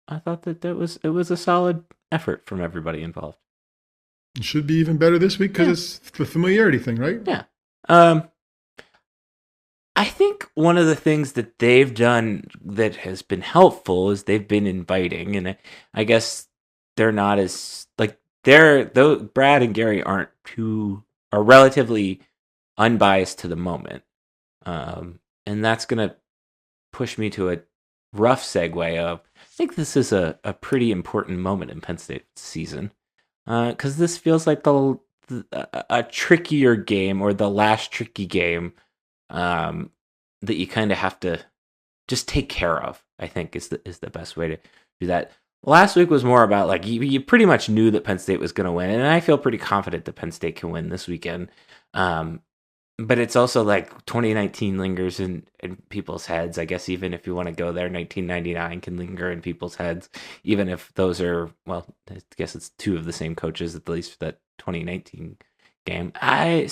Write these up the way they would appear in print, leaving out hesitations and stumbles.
I thought that it was a solid effort from everybody involved. It should be even better this week because Yeah, it's the familiarity thing, right? yeah. Um, I think one of the things that they've done that has been helpful is they've been inviting, and I guess they're not as like they're though Brad and Gary are relatively unbiased to the moment, and that's gonna push me to a rough segue of I think this is a pretty important moment in Penn State's season because this feels like a trickier game or the last tricky game um, that you kind of have to just take care of. I think is the best way to do that. Last week was more about like you pretty much knew that Penn State was going to win, and I feel pretty confident that Penn State can win this weekend. Um, but it's also like 2019 lingers in people's heads. I guess even if you want to go there, 1999 can linger in people's heads, even if those are, well, I guess it's two of the same coaches, at least for that 2019 game. I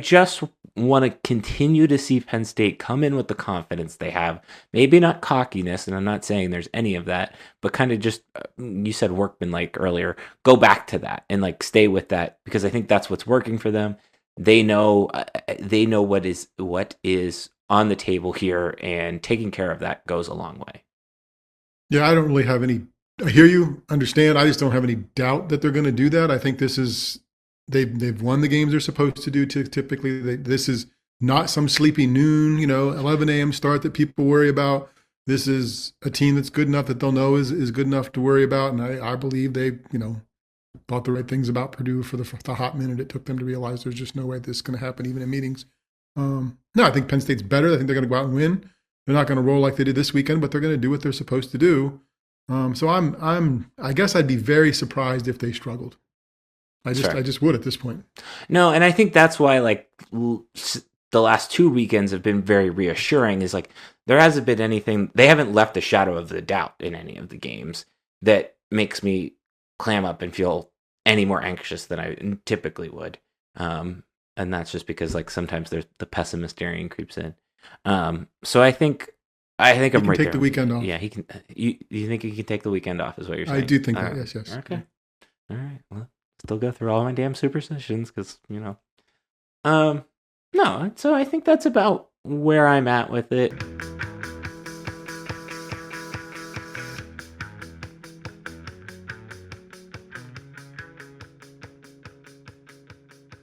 just want to continue to see Penn State come in with the confidence they have. Maybe not cockiness, and I'm not saying there's any of that, but kind of just, you said workman like earlier, go back to that and like stay with that because I think that's what's working for them. They know what is on the table here, and taking care of that goes a long way. Yeah, I don't really have any. I hear you, understand. I just don't have any doubt that they're going to do that. I think this is they've won the games they're supposed to do. Typically, this is not some sleepy noon, 11 a.m. start that people worry about. This is a team that's good enough that they'll know is good enough to worry about, and I believe they thought the right things about Purdue for the hot minute it took them to realize there's just no way this is going to happen, even in meetings. No, I think Penn State's better. I think they're going to go out and win. They're not going to roll like they did this weekend, but they're going to do what they're supposed to do. So I guess I'd be very surprised if they struggled. Sure. I just would at this point. No, and I think that's why like the last two weekends have been very reassuring. Is like there hasn't been anything. They haven't left a shadow of the doubt in any of the games that makes me clam up and feel any more anxious than I typically would. And that's just because like sometimes there's the pessimist Darian creeps in. So I think He I'm can right take there the with you. weekend off. Yeah, he can. You think he can take the weekend off? Is what you're I saying? do think All that. right. Yes, yes. Okay. All right. Well, still go through all my damn superstitions because Um, no. So I think that's about where I'm at with it.